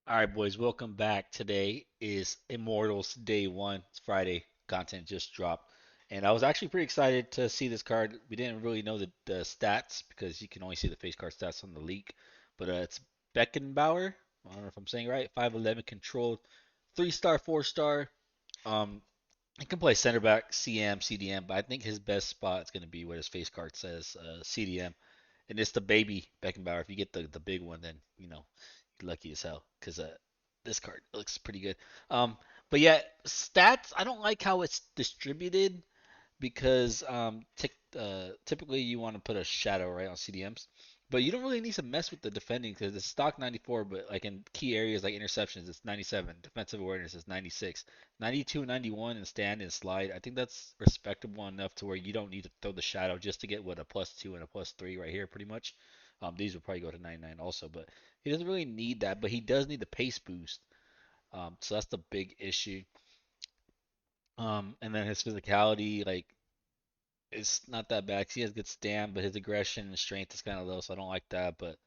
All right, boys, welcome back. Today is Immortals Day 1. It's Friday. Content just dropped. And I was actually pretty excited to see this card. We didn't really know the stats because you can only see the face card stats on the leak. But it's Beckenbauer. I don't know if I'm saying it right. 5'11 controlled. 3-star, 4-star. Um, he can play center back, CM, CDM, but I think his best spot is going to be where his face card says CDM. And it's the baby Beckenbauer. If you get the big one, then you're lucky as hell because this card looks pretty good. Um, but yeah, stats. I don't like how it's distributed because typically you want to put a shadow right on CDMs, but you don't really need to mess with the defending because it's stock 94, but like in key areas like interceptions, it's 97, defensive awareness is 96, 92, 91 in stand and slide. I think that's respectable enough to where you don't need to throw the shadow just to get what a +2 and a +3 right here, pretty much. These will probably go to 99 also, but he doesn't really need that, but he does need the pace boost. So that's the big issue. And then his physicality, like it's not that bad. 'Cause he has good stand, but his aggression and strength is kind of low, so I don't like that. But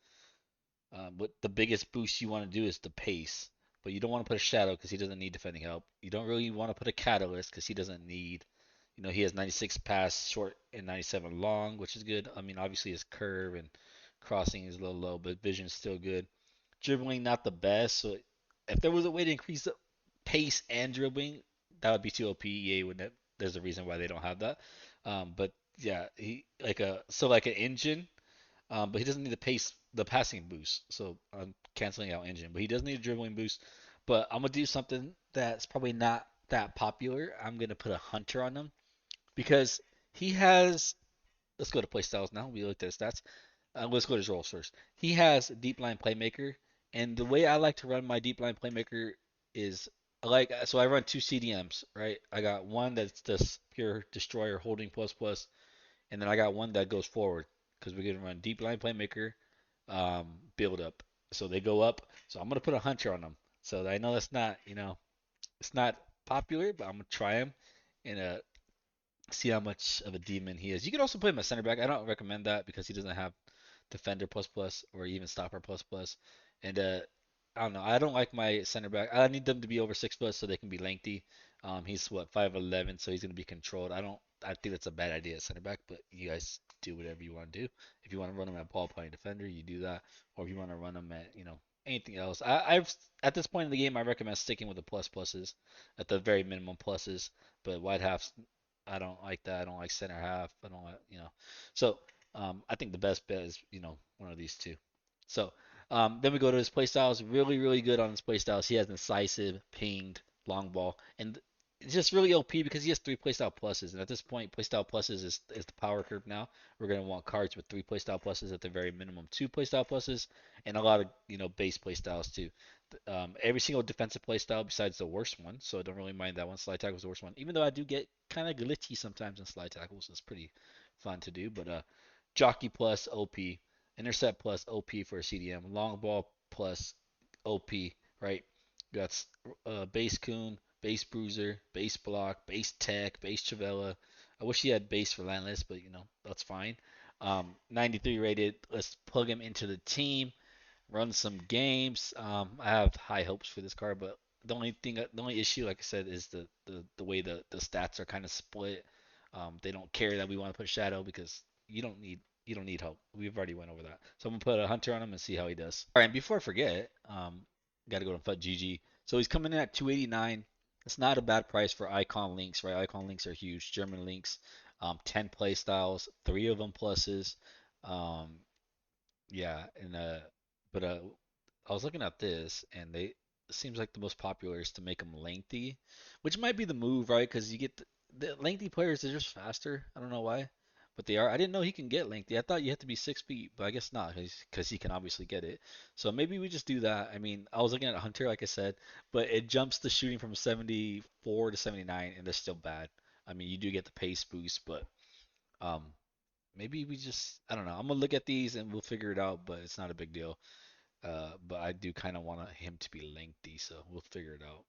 what the biggest boost you want to do is the pace. But you don't want to put a shadow because he doesn't need defending help. You don't really want to put a catalyst because he doesn't need. He has 96 pass short and 97 long, which is good. I mean, obviously his curve and crossing is a little low, but vision is still good. Dribbling not the best, so if there was a way to increase the pace and dribbling, that would be too OP. EA would not, there's a reason why they don't have that. But yeah, he like an engine, but he doesn't need the passing boost. So I'm canceling out engine, but he does need a dribbling boost. But I'm gonna do something that's probably not that popular. I'm gonna put a hunter on him because he has. Let's go to play styles now. We looked at his stats. Let's go to his roles first. He has deep line playmaker, and the way I like to run my deep line playmaker is I run two CDMs, right? I got one that's just pure destroyer holding plus plus, and then I got one that goes forward because we're gonna run deep line playmaker, build up. So they go up. So I'm gonna put a hunter on them. So I know that's not it's not popular, but I'm gonna try him and see how much of a demon he is. You can also play him at center back. I don't recommend that because he doesn't have defender plus plus or even stopper plus plus. And I don't know. I don't like my center back. I need them to be over 6 foot so they can be lengthy. He's what 5'11, so he's gonna be controlled. I don't. I think that's a bad idea at center back, but you guys do whatever you want to do. If you want to run him at ball playing defender, you do that. Or if you want to run him at anything else. I've at this point in the game, I recommend sticking with the plus pluses at the very minimum pluses. But wide halves, I don't like that. I don't like center half. I don't like. So I think the best bet is one of these two. So then we go to his playstyles. Really, really good on his playstyles. He has incisive, pinged, long ball, and it's just really OP because he has three playstyle pluses. And at this point, playstyle pluses is the power curve now. We're gonna want cards with three playstyle pluses at the very minimum, two playstyle pluses, and a lot of base playstyles too. Every single defensive playstyle besides the worst one, so I don't really mind that one. Slide tackle is the worst one, even though I do get kind of glitchy sometimes in slide tackles. It's pretty fun to do, but jockey plus OP, intercept plus OP for a CDM, long ball plus OP, right? You got base coon, base bruiser, base block, base tech, base Chavella. I wish he had base for landless, but that's fine. 93 rated. Let's plug him into the team, run some games. I have high hopes for this card, but the only issue, like I said, is the way the stats are kind of split. They don't care that we want to put Shadow because you don't need hope. We've already went over that. So I'm gonna put a hunter on him and see how he does. All right, and before I forget, got to go to FUT GG. So he's coming in at 289. It's not a bad price for icon links, right? Icon links are huge. German links, 10 play styles, three of them pluses. Um, yeah, and but I was looking at this, and they it seems like the most popular is to make them lengthy, which might be the move, right? Because you get the lengthy players, they're just faster. I don't know why, but they are. I didn't know he can get lengthy. I thought you had to be 6 feet, but I guess not, because he can obviously get it. So maybe we just do that. I mean, I was looking at Hunter, like I said, but it jumps the shooting from 74 to 79, and they're still bad. I mean, you do get the pace boost, but um, maybe we just I don't know. I'm gonna look at these and we'll figure it out, but it's not a big deal. But I do kind of want him to be lengthy, so we'll figure it out.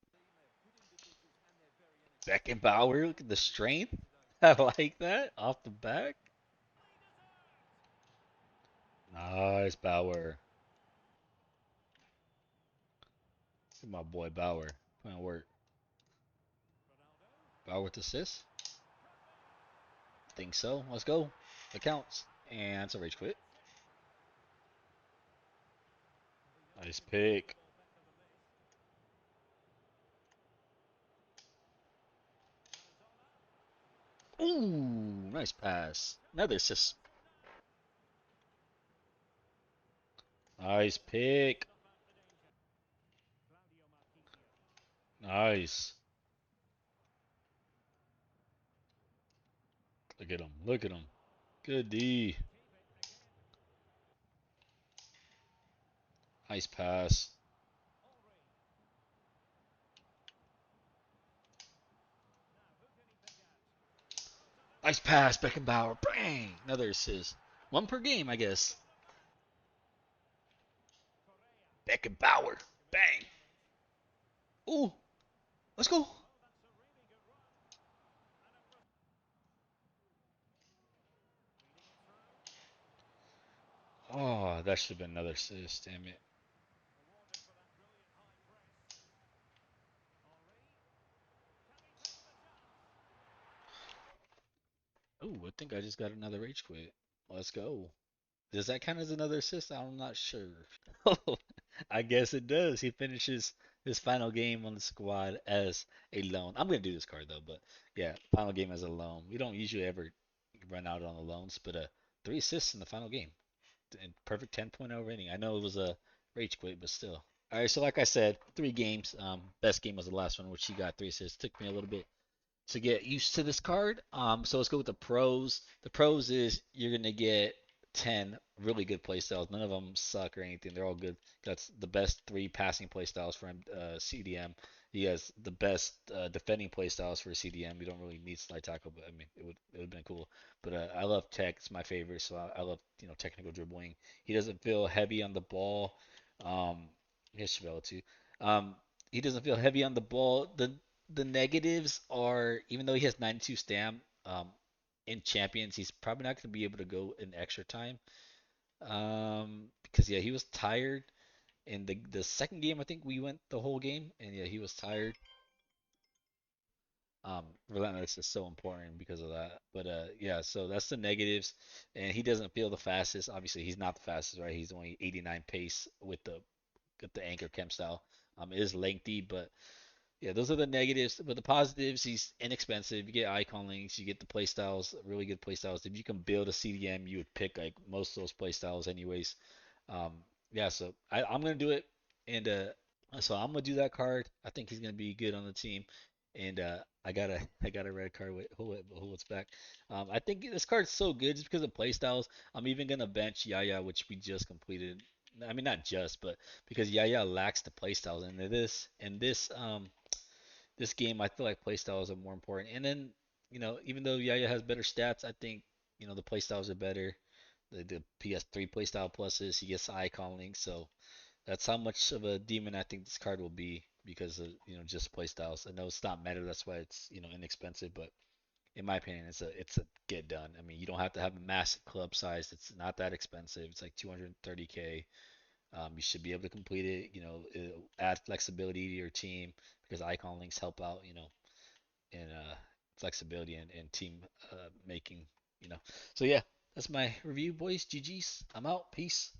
Beckenbauer, look at the strength. I like that off the back. Nice Bauer. My boy Bauer. Putting work. Bauer with assist? Think so. Let's go. It counts. And it's a rage quit. Nice pick. Ooh, nice pass. Another assist. Nice pick. Nice. Look at him. Look at him. Good D. Nice pass. Nice pass, Beckenbauer. Bang! Another assist. One per game, I guess. Beckenbauer. Bang! Ooh, let's go. Oh, that should have been another assist. Damn it. Ooh, I think I just got another rage quit. Let's go. Does that count as another assist? I'm not sure. I guess it does. He finishes his final game on the squad as a lone. I'm gonna do this card though, but yeah, final game as a lone. We don't usually ever run out on the loans, but 3 assists in the final game and perfect 10.0 rating. I know it was a rage quit, but still. All right, so like I said, 3 games. Best game was the last one, which he got 3 assists. Took me a little bit to get used to this card. So let's go with the pros. The pros is you're gonna get 10 really good playstyles. None of them suck or anything. They're all good. That's the best 3 passing playstyles for CDM. He has the best defending playstyles for CDM. You don't really need slide tackle, but I mean it would have been cool. But I love tech. It's my favorite. So I love technical dribbling. He doesn't feel heavy on the ball. Um, here's Chevelle too. Um, he doesn't feel heavy on the ball. The negatives are even though he has 92 stam in champions, he's probably not going to be able to go in extra time because yeah, he was tired in the second game. I think we went the whole game, and yeah, he was tired. Relentless is so important because of that. But yeah, so that's the negatives, and he doesn't feel the fastest. Obviously, he's not the fastest, right? He's only 89 pace with the anchor chem style. It is lengthy, but yeah, those are the negatives. But the positives, he's inexpensive. You get icon links, you get the playstyles, really good playstyles. If you can build a CDM, you would pick like most of those playstyles anyways. Um, yeah, so I'm gonna do it, and so I'm gonna do that card. I think he's gonna be good on the team, and I got a red card with who it's back. I think this card's so good just because of playstyles. I'm even gonna bench Yaya, which we just completed. I mean, not just, but because Yaya lacks the playstyles, and this game, I feel like playstyles are more important. And then, even though Yaya has better stats, I think, the playstyles are better. The PS3 playstyle pluses, he gets icon links, so that's how much of a demon I think this card will be because of, just playstyles. I know it's not meta, that's why it's, inexpensive, but in my opinion, it's a get done. I mean, you don't have to have a massive club size. It's not that expensive. It's like 230K. You should be able to complete it. It'll add flexibility to your team because icon links help out. In flexibility and team making. So yeah, that's my review, boys. GG's. I'm out. Peace.